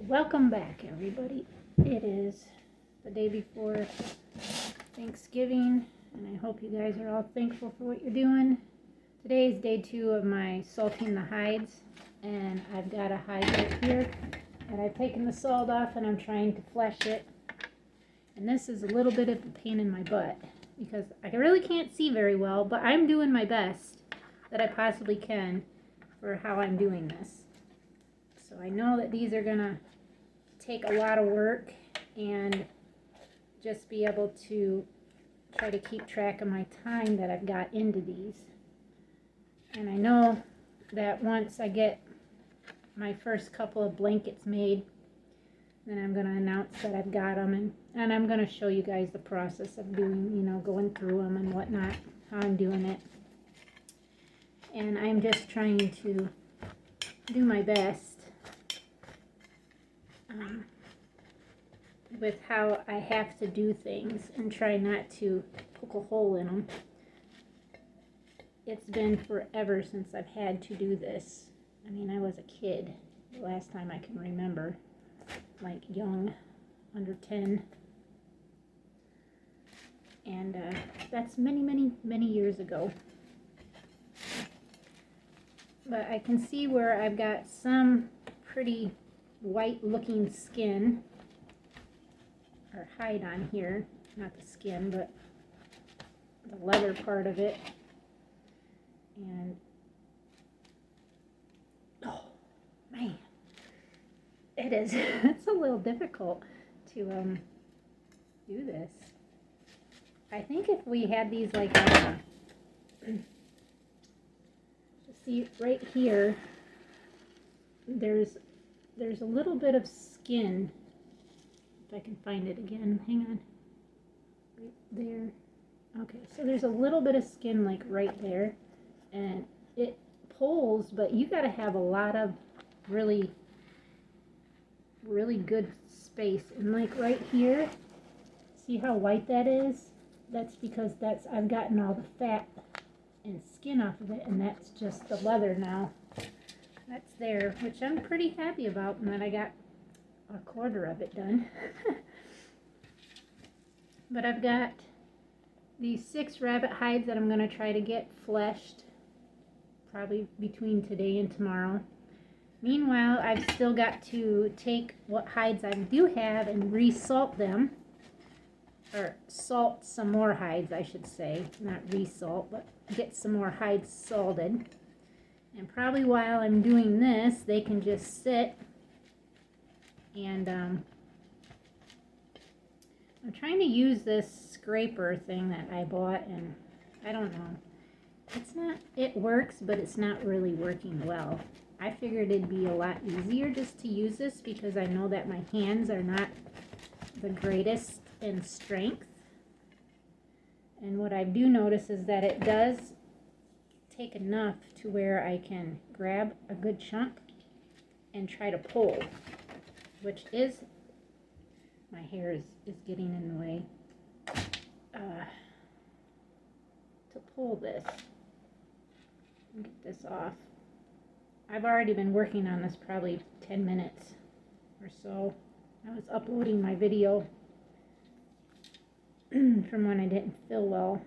Welcome back, everybody. It is the day before Thanksgiving, and I hope you guys are all thankful for what you're doing. Today is day 2 of my salting the hides, and I've got a hide right here, and I've taken the salt off, and I'm trying to flesh it. And this is a little bit of a pain in my butt, because I really can't see very well, but I'm doing my best that I possibly can for how I'm doing this. So I know that these are gonna take a lot of work and just be able to try to keep track of my time that I've got into these. And I know that once I get my first couple of blankets made, then I'm going to announce that I've got them, and I'm going to show you guys the process of doing, going through them and whatnot, how I'm doing it. And I'm just trying to do my best with how I have to do things and try not to poke a hole in them. It's been forever since I've had to do this. I mean, I was a kid the last time I can remember, like young, under 10. And that's many, many, many years ago. But I can see where I've got some pretty white looking skin or hide on here, not the skin but the leather part of it, and oh man, it is it's a little difficult to do this. I think if we had these like see right here, there's a little bit of skin. If I can find it again, hang on. Right there. Okay, so there's a little bit of skin like right there, and it pulls, but you got to have a lot of really, really good space. And like right here, see how white that is? That's because I've gotten all the fat and skin off of it, and that's just the leather now. That's there, which I'm pretty happy about, and then I got a quarter of it done. But I've got these 6 rabbit hides that I'm going to try to get fleshed probably between today and tomorrow. Meanwhile, I've still got to take what hides I do have and resalt them, or salt some more hides, I should say, not resalt, but get some more hides salted. And probably while I'm doing this, they can just sit. And I'm trying to use this scraper thing that I bought, and I don't know. It works, but it's not really working well. I figured it'd be a lot easier just to use this because I know that my hands are not the greatest in strength. And what I do notice is that it does take enough to where I can grab a good chunk and try to pull, which is, my hair is getting in the way, to pull this and get this off. I've already been working on this probably 10 minutes or so. I was uploading my video from when I didn't feel well.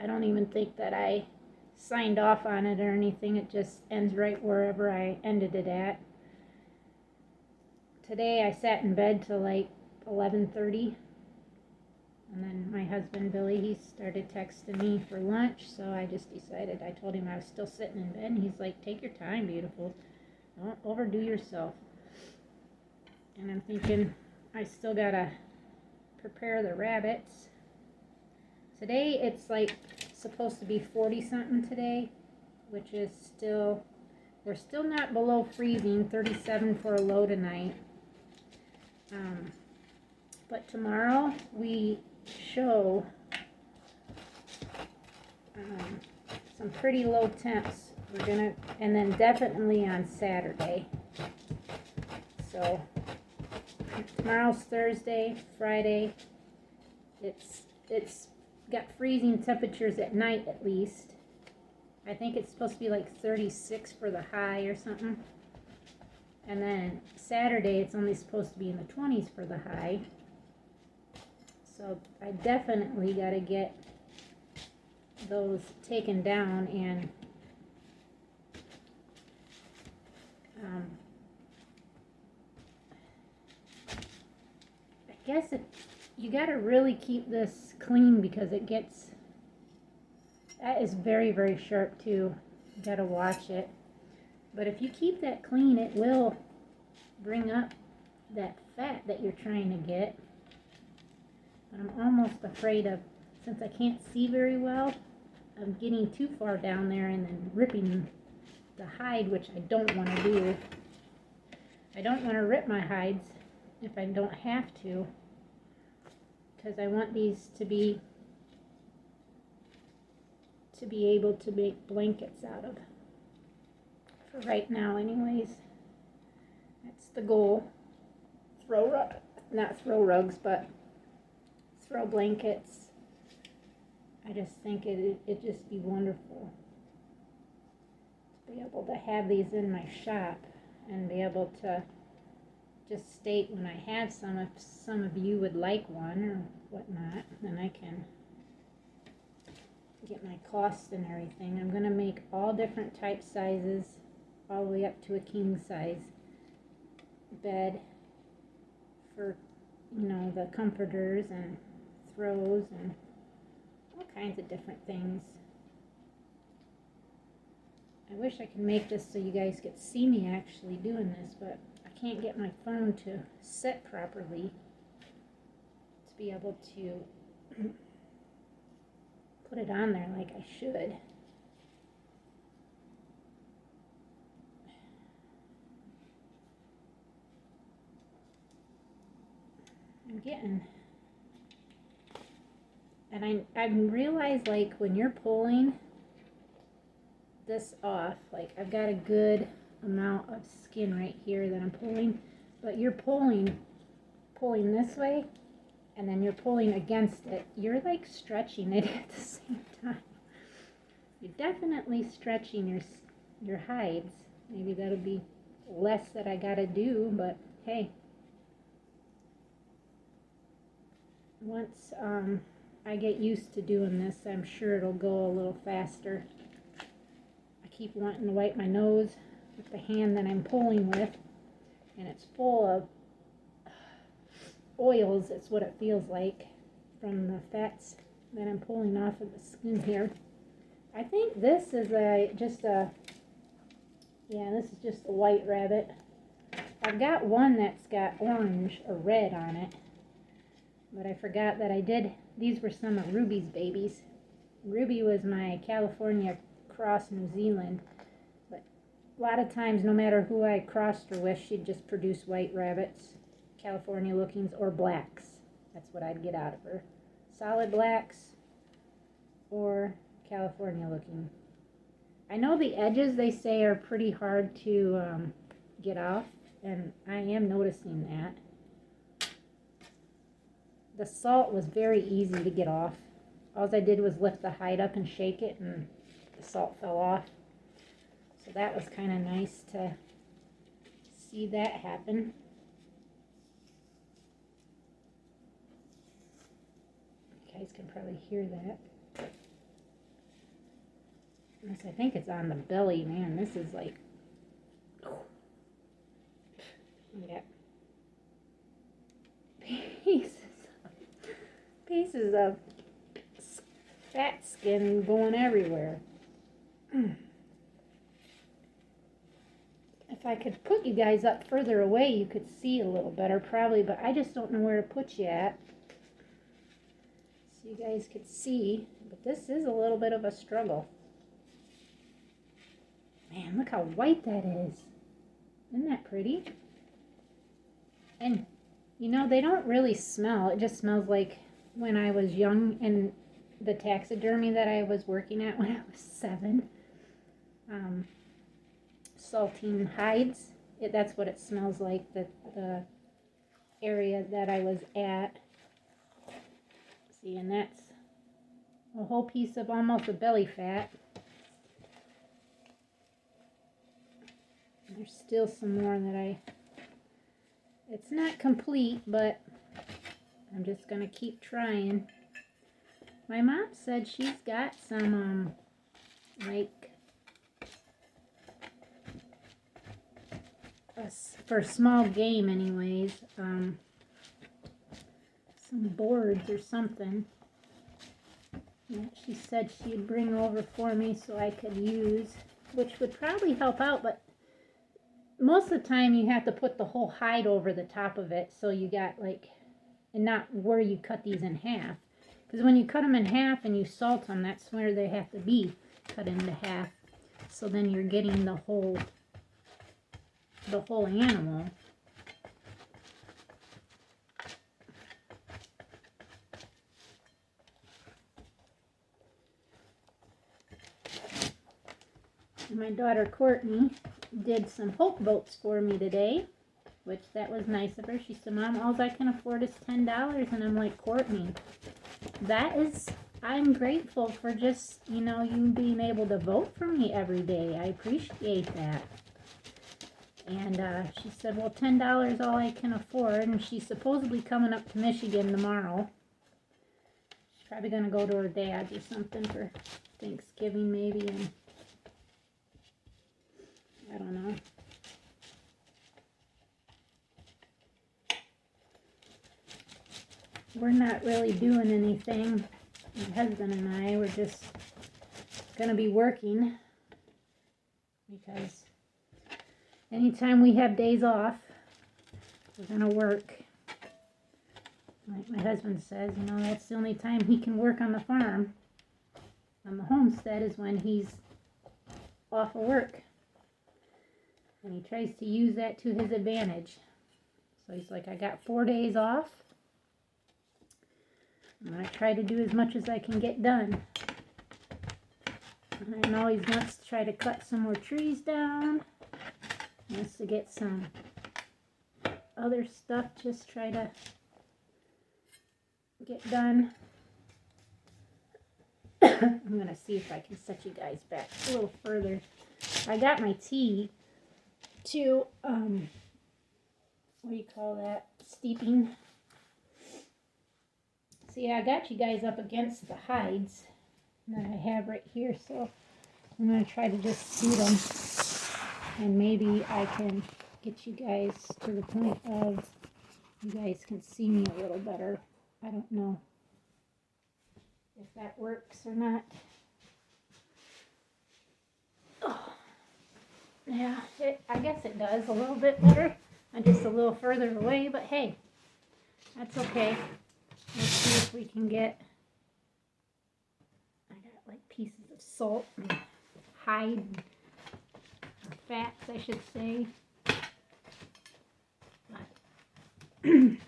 I don't even think that I signed off on it or anything. It just ends right wherever I ended it at. Today I sat in bed till like 11:30, and then my husband Billy, he started texting me for lunch, so I just decided, I told him I was still sitting in bed, and he's like, take your time, beautiful, don't overdo yourself. And I'm thinking, I still gotta prepare the rabbits. Today it's like supposed to be 40 something today, which is still, we're still not below freezing, 37 for a low tonight. But tomorrow we show some pretty low temps. And then definitely on Saturday. So tomorrow's Thursday, Friday. It's got freezing temperatures at night at least. I think it's supposed to be like 36 for the high or something. And then Saturday, it's only supposed to be in the 20s for the high. So I definitely got to get those taken down, and I guess you got to really keep this clean because that is very, very sharp too. You got to watch it. But if you keep that clean, it will bring up that fat that you're trying to get. But I'm almost afraid of, since I can't see very well, I'm getting too far down there and then ripping the hide, which I don't want to do. I don't want to rip my hides if I don't have to, because I want these to be able to make blankets out of. For right now anyways. That's the goal. Not throw rugs, but throw blankets. I just think it'd just be wonderful to be able to have these in my shop and be able to just state when I have some, if some of you would like one or whatnot, then I can get my costs and everything. I'm going to make all different type sizes, all the way up to a king size bed for, you know, the comforters and throws and all kinds of different things. I wish I could make this so you guys could see me actually doing this, but I can't get my phone to set properly to be able to put it on there like I should. I'm getting, and I realize, like, when you're pulling this off, like, I've got a good amount of skin right here that I'm pulling, but you're pulling this way, and then you're pulling against it. You're like stretching it at the same time. You're definitely stretching your hides. Maybe that'll be less that I gotta do, but hey. Once I get used to doing this, I'm sure it'll go a little faster. I keep wanting to wipe my nose with the hand that I'm pulling with, and it's full of oils. It's what it feels like from the fats that I'm pulling off of the skin here. I think this is just a white rabbit. I've got one that's got orange or red on it, but I forgot that these were some of Ruby's babies. Ruby was my California cross New Zealand, but a lot of times, no matter who I crossed her with, she'd just produce white rabbits, California lookings, or blacks. That's what I'd get out of her. Solid blacks or California looking. I know the edges, they say, are pretty hard to get off, and I am noticing that. The salt was very easy to get off. All I did was lift the hide up and shake it, and the salt fell off. So that was kind of nice to see that happen. You guys can probably hear that. Yes, I think it's on the belly. Man, this is like, yeah, pieces of fat skin going everywhere. If I could put you guys up further away, you could see a little better probably, but I just don't know where to put you at so you guys could see. But this is a little bit of a struggle. Man, look how white that is. Isn't that pretty? And, you know, they don't really smell. It just smells like when I was young and the taxidermy that I was working at when I was 7. Saltine hides. That's what it smells like, the area that I was at. See, and that's a whole piece of almost a belly fat. There's still some more that it's not complete, but I'm just going to keep trying. My mom said she's got some, like, for small game anyways, some boards or something that she said she'd bring over for me so I could use, which would probably help out, but most of the time you have to put the whole hide over the top of it, so you got like, and not where you cut these in half, because when you cut them in half and you salt them, that's where they have to be cut into half, so then you're getting the whole animal. My daughter Courtney did some Hope Boats for me today, which that was nice of her. She said, Mom, all I can afford is $10. And I'm like, Courtney, I'm grateful for just, you being able to vote for me every day. I appreciate that. And she said, well, $10 all I can afford. And she's supposedly coming up to Michigan tomorrow. She's probably going to go to her dad's or something for Thanksgiving maybe. And I don't know. We're not really doing anything. My husband and I, we're just going to be working because anytime we have days off, we're going to work. Like my husband says, that's the only time he can work on the farm, on the homestead, is when he's off of work. And he tries to use that to his advantage. So he's like, I got 4 days off. I'm going to try to do as much as I can get done. And I know he wants to try to cut some more trees down. He wants to get some other stuff, just try to get done. I'm going to see if I can set you guys back a little further. I got my tea to, what do you call that, steeping. See, I got you guys up against the hides that I have right here, so I'm going to try to just steep them, and maybe I can get you guys to the point of you guys can see me a little better. I don't know if that works or not. Oh. Yeah, I guess it does a little bit better. I'm just a little further away, but hey, that's okay. Let's see if we can get, I got like pieces of salt and hide, or fats I should say. But I'm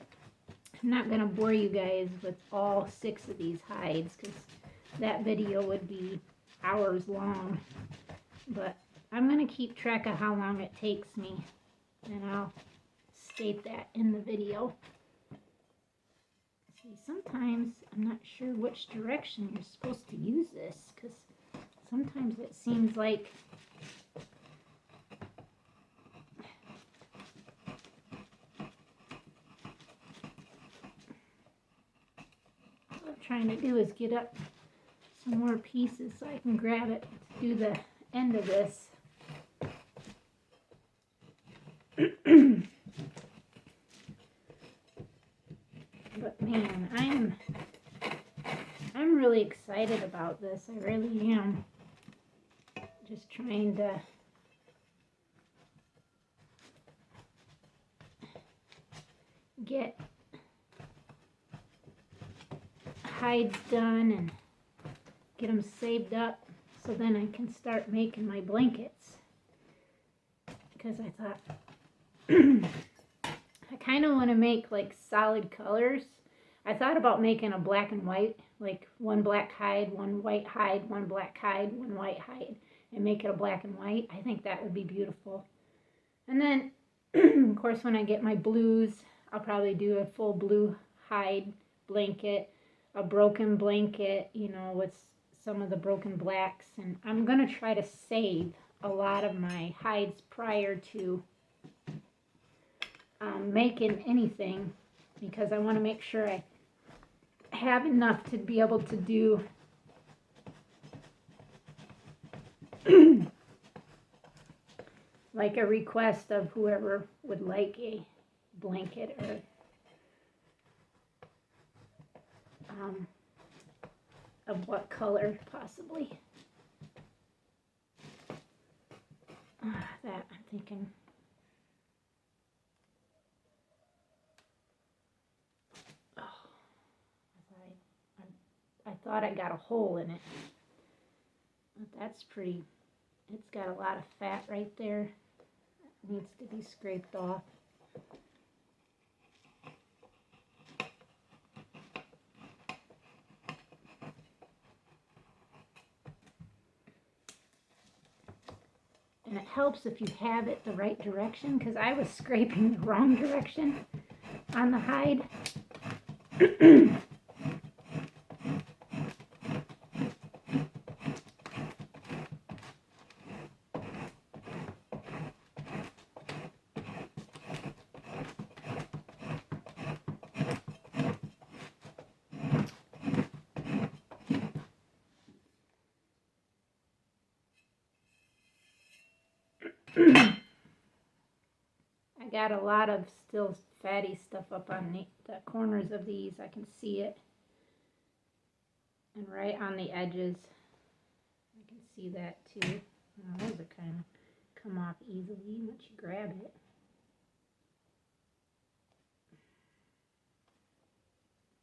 not going to bore you guys with all 6 of these hides, because that video would be hours long. But I'm going to keep track of how long it takes me, and I'll state that in the video. See, sometimes I'm not sure which direction you're supposed to use this, because sometimes it seems like what I'm trying to do is get up some more pieces so I can grab it to do the end of this. But man, I'm really excited about this. I really am. Just trying to get hides done and get them saved up so then I can start making my blankets. Because I thought I kind of want to make like solid colors. I thought about making a black and white, like one black hide, one white hide, one black hide, one white hide, and make it a black and white. I think that would be beautiful. And then, of course, when I get my blues, I'll probably do a full blue hide blanket, a broken blanket, with some of the broken blacks. And I'm going to try to save a lot of my hides prior to making anything, because I want to make sure I have enough to be able to do like a request of whoever would like a blanket or of what color possibly. That I'm thinking. Oh, I thought I got a hole in it, but that's pretty. It's got a lot of fat right there. It needs to be scraped off. And it helps if you have it the right direction, because I was scraping the wrong direction on the hide. I got a lot of still fatty stuff up on the corners of these. I can see it. And right on the edges, I can see that too. Oh, those are kind of come off easily once you grab it.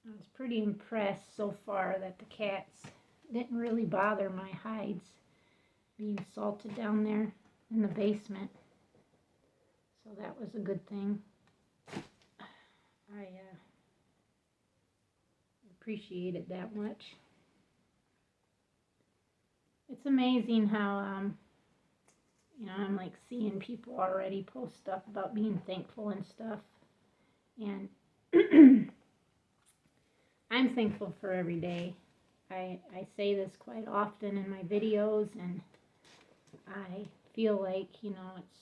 I was pretty impressed so far that the cats didn't really bother my hides being salted down there in the basement. So that was a good thing. I appreciate it that much. It's amazing how, you know, I'm like seeing people already post stuff about being thankful and stuff. And I'm thankful for every day. I say this quite often in my videos, and I feel like, you know, it's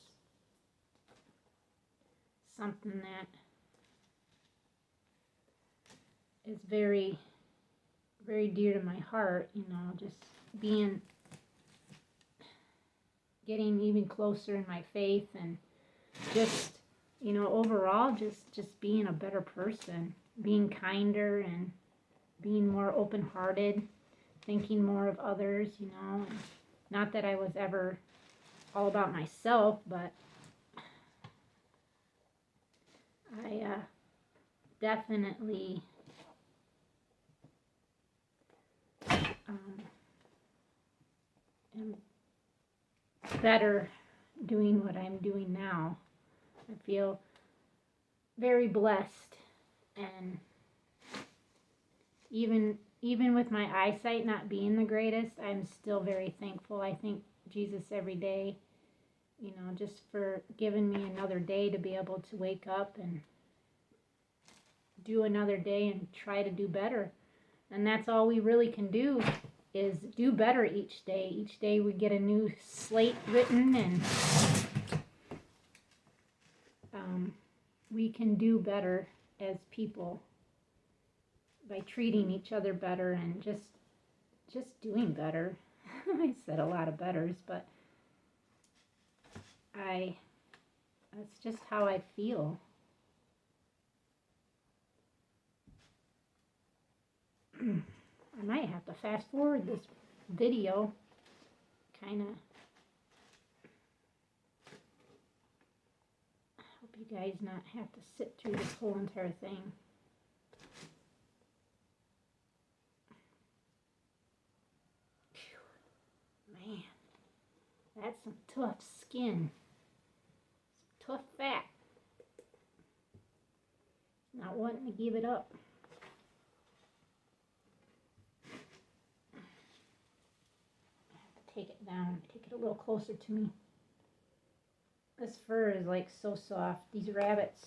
something that is very, very dear to my heart, you know, just getting even closer in my faith, and just, you know, overall just being a better person, being kinder and being more open-hearted, thinking more of others, you know. And not that I was ever all about myself, but I definitely am better doing what I'm doing now. I feel very blessed, and even with my eyesight not being the greatest, I'm still very thankful. I thank Jesus every day, you know, just for giving me another day to be able to wake up and do another day and try to do better. And that's all we really can do, is do better each day. Each day we get a new slate written, and we can do better as people by treating each other better and just doing better. I said a lot of betters, but that's just how I feel. I might have to fast forward this video, kind of. I hope you guys not have to sit through this whole entire thing. Whew. Man, that's some tough skin, some tough fat. Not wanting to give it up. Take it down, take it a little closer to me. This fur is like so soft. These rabbits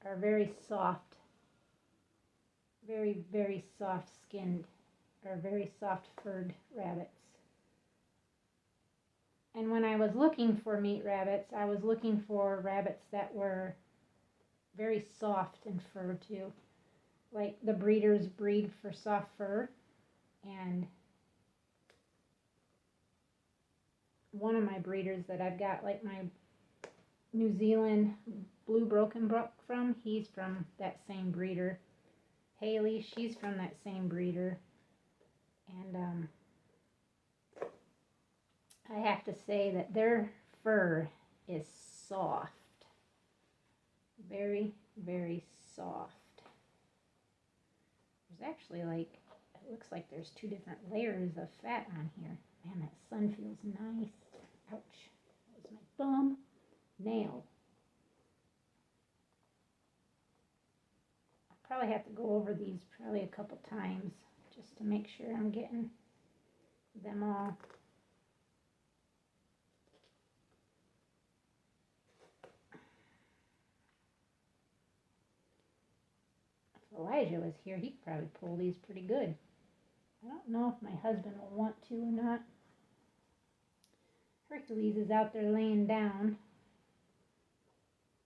are very soft, very, very soft skinned, or very soft furred rabbits. And when I was looking for meat rabbits, I was looking for rabbits that were very soft in fur too. Like the breeders breed for soft fur. And one of my breeders that I've got, like my New Zealand blue broken brook from, he's from that same breeder. Haley, she's from that same breeder. And I have to say that their fur is soft. Very, very soft. There's actually like, it looks like there's 2 different layers of fat on here. Man, that sun feels nice. Ouch. That was my thumb nail. I'll probably have to go over these probably a couple times just to make sure I'm getting them all. If Elijah was here, he could probably pull these pretty good. I don't know if my husband will want to or not. Hercules is out there laying down.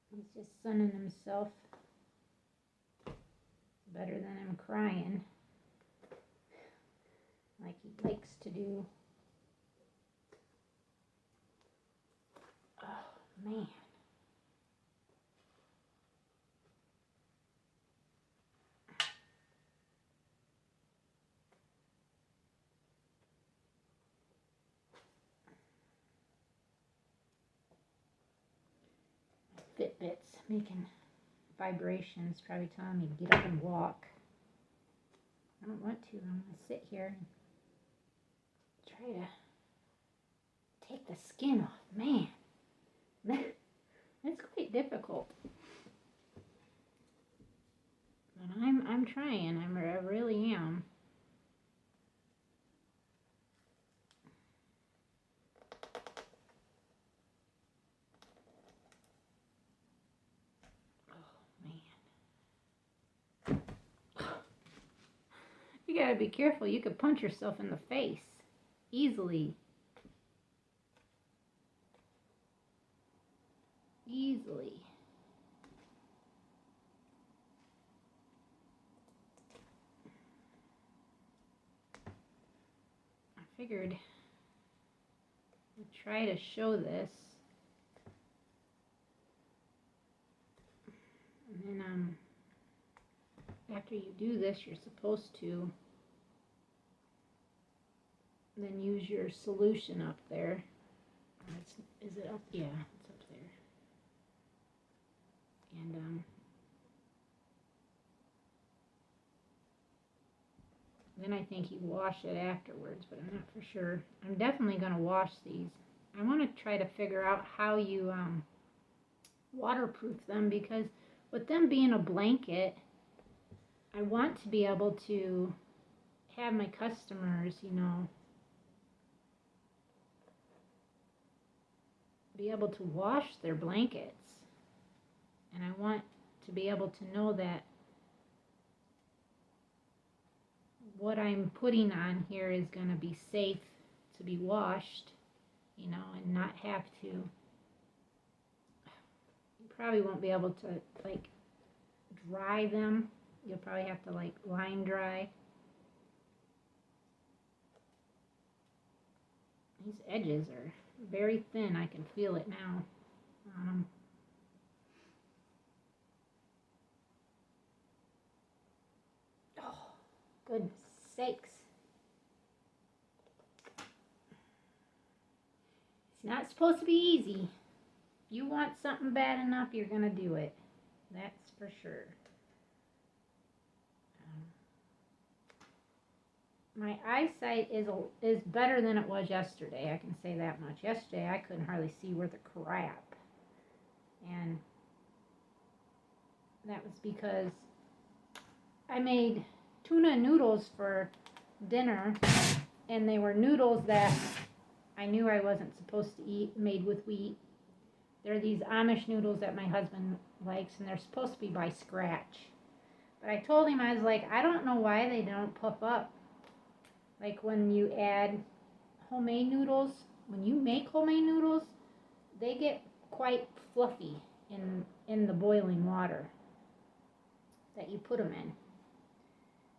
He's just sunning himself. Better than him crying like he likes to do. Oh, man. Fitbit's making vibrations, probably telling me to get up and walk. I don't want to. I'm going to sit here and try to take the skin off. Man, that's quite difficult. But I'm trying. I really am. You gotta be careful. You could punch yourself in the face easily. Easily. I figured I'd try to show this. And then after you do this, you're supposed to then use your solution up there. Is it up? Yeah, it's up there. And then I think you wash it afterwards, but I'm not for sure. I'm definitely going to wash these. I want to try to figure out how you waterproof them, because with them being a blanket, I want to be able to have my customers, be able to wash their blankets. And I want to be able to know that what I'm putting on here is going to be safe to be washed, and not have to. You probably won't be able to, like, dry them. You'll probably have to, like, line dry. These edges are very thin. I can feel it now. Oh, goodness sakes. It's not supposed to be easy. If you want something bad enough, you're going to do it. That's for sure. My eyesight is better than it was yesterday. I can say that much. Yesterday, I couldn't hardly see worth a crap. And that was because I made tuna noodles for dinner, and they were noodles that I knew I wasn't supposed to eat, made with wheat. They're these Amish noodles that my husband likes, and they're supposed to be by scratch. But I told him, I was like, I don't know why they don't puff up. Like when you add homemade noodles, when you make homemade noodles, they get quite fluffy in the boiling water that you put them in.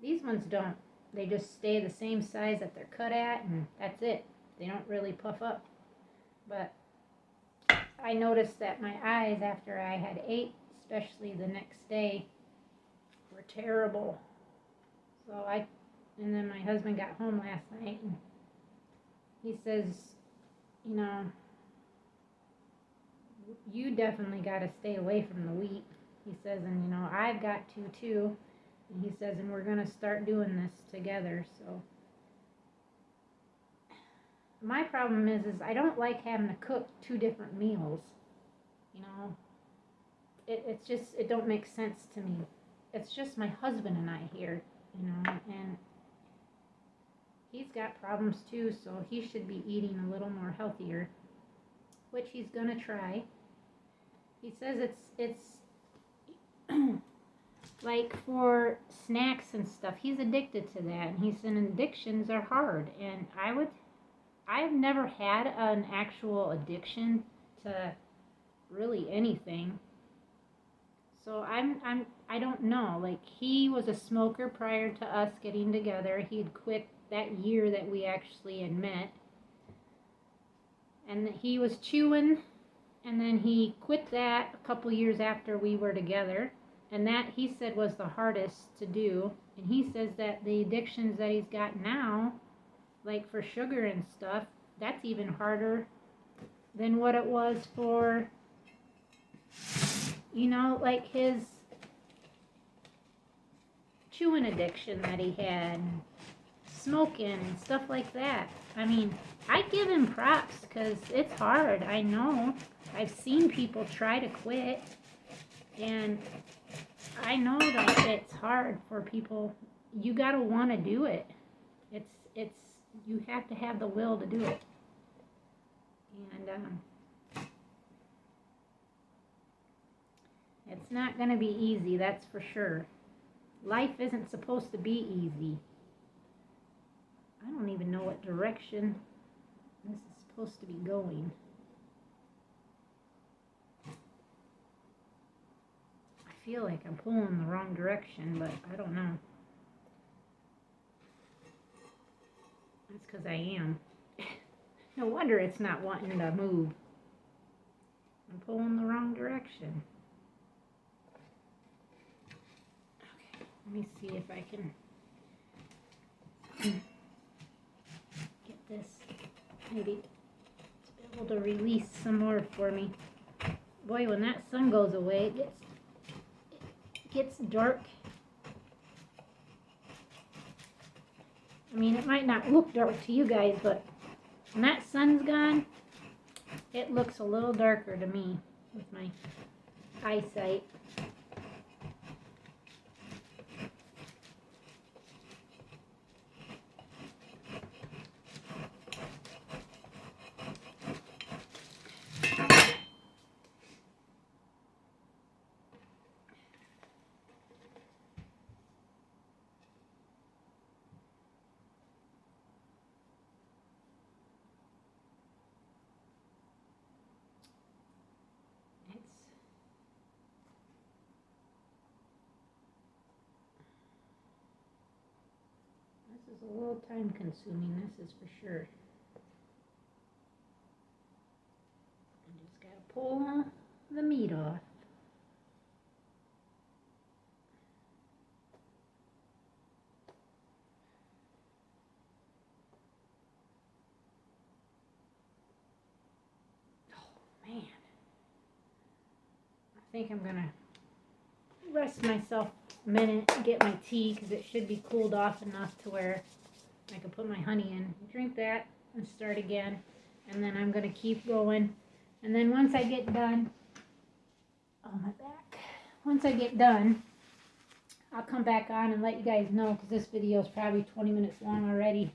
These ones don't. They just stay the same size that they're cut at, and that's it. They don't really puff up. But I noticed that my eyes after I had ate, especially the next day, were terrible. And then my husband got home last night, and he says, you know, you definitely got to stay away from the wheat. He says, and you know, I've got to too. And he says, and we're going to start doing this together. So my problem is I don't like having to cook two different meals. You know, it don't make sense to me. It's just my husband and I here, you know, and he's got problems too, so he should be eating a little more healthier, which he's gonna try. He says it's like for snacks and stuff, he's addicted to that, and he said addictions are hard, and I've never had an actual addiction to really anything. So I don't know. Like, he was a smoker prior to us getting together. He had quit that year that we actually had met. And he was chewing, and then he quit that a couple years after we were together. And that, he said, was the hardest to do. And he says that the addictions that he's got now, like for sugar and stuff, that's even harder than what it was for, you know, like his chewing addiction that he had, smoking and stuff like that. I mean, I give him props because it's hard. I know. I've seen people try to quit, and I know that it's hard for people. You gotta want to do it. It's you have to have the will to do it. And it's not gonna be easy, that's for sure. Life isn't supposed to be easy. I don't even know what direction this is supposed to be going. I feel like I'm pulling the wrong direction, but I don't know. That's because I am. No wonder it's not wanting to move. I'm pulling the wrong direction. Okay, let me see if I can get this maybe to be able to release some more for me. Boy, when that sun goes away, it gets dark. I mean, it might not look dark to you guys, but when that sun's gone, it looks a little darker to me with my eyesight. This is a little time consuming, this is for sure. I just gotta pull the meat off. Oh man. I think I'm gonna rest myself a minute and get my tea because it should be cooled off enough to where I can put my honey in, drink that, and start again. And then I'm going to keep going. And then once I get done, oh my back, once I get done, I'll come back on and let you guys know because this video is probably 20 minutes long already.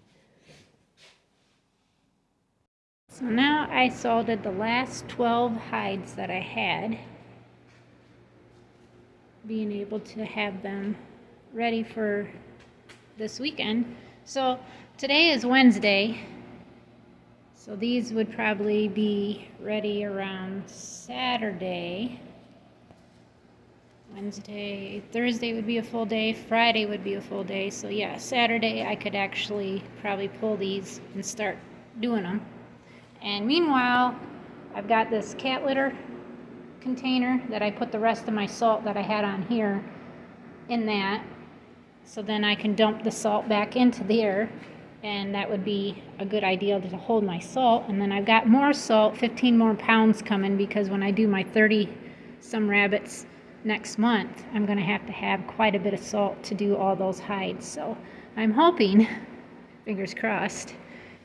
So now I salted the last 12 hides that I had, being able to have them ready for this weekend. So today is Wednesday, So these would probably be ready around Saturday. Wednesday, Thursday would be a full day, Friday would be a full day. So yeah, Saturday I could actually probably pull these and start doing them. And meanwhile, I've got this cat litter container that I put the rest of my salt that I had on here in that. So then I can dump the salt back into there, and that would be a good idea to hold my salt. And then I've got more salt, 15 more pounds coming, because when I do my 30 some rabbits next month, I'm going to have quite a bit of salt to do all those hides. So I'm hoping, fingers crossed,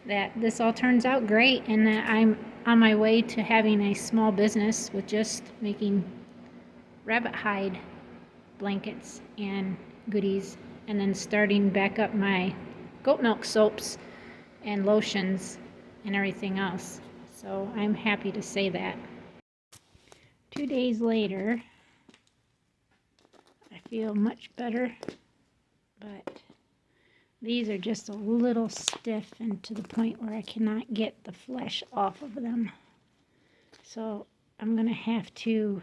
that this all turns out great and that I'm on my way to having a small business with just making rabbit hide blankets and goodies, and then starting back up my goat milk soaps and lotions and everything else. So I'm happy to say that. 2 days later, I feel much better, but these are just a little stiff and to the point where I cannot get the flesh off of them. So I'm going to have to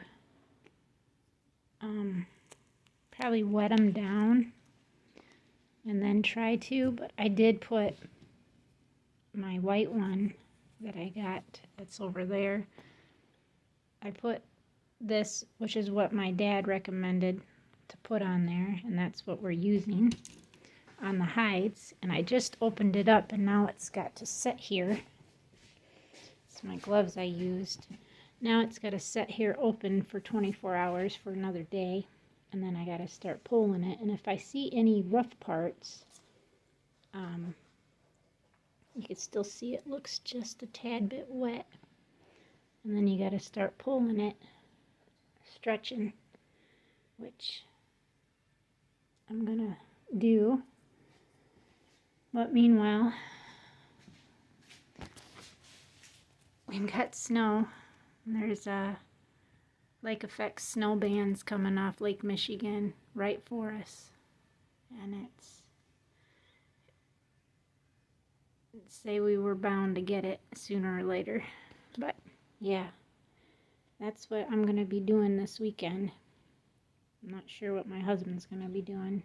probably wet them down and then try to, but I did put my white one that I got that's over there. I put this, which is what my dad recommended to put on there, and that's what we're using on the hides. And I just opened it up and now it's got to set here. It's my gloves I used. Now it's got to set here open for 24 hours for another day, and then I got to start pulling it. And if I see any rough parts, you can still see it looks just a tad bit wet. And then you got to start pulling it, stretching, which I'm gonna do. But meanwhile, we've got snow. And there's a lake effect snow bands coming off Lake Michigan right for us, and it's say we were bound to get it sooner or later. But yeah, that's what I'm gonna be doing this weekend. I'm not sure what my husband's gonna be doing.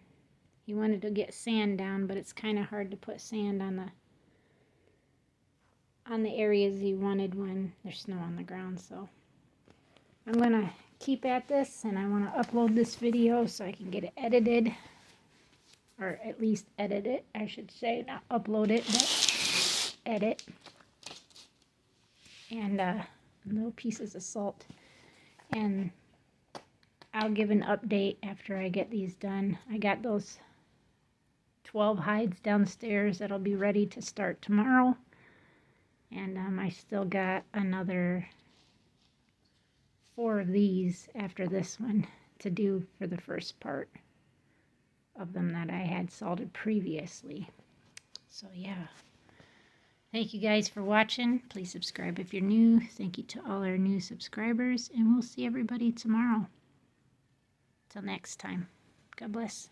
He wanted to get sand down, but it's kind of hard to put sand on the areas he wanted when there's snow on the ground. So I'm gonna keep at this, and I want to upload this video so I can get it edited, or at least edit it, I should say, not upload it, but edit. And little pieces of salt, and I'll give an update after I get these done. I got those 12 hides downstairs that'll be ready to start tomorrow, and I still got another 4 of these after this one to do for the first part of them that I had salted previously. So yeah, thank you guys for watching. Please subscribe if you're new. Thank you to all our new subscribers, and we'll see everybody tomorrow. Till next time, God bless.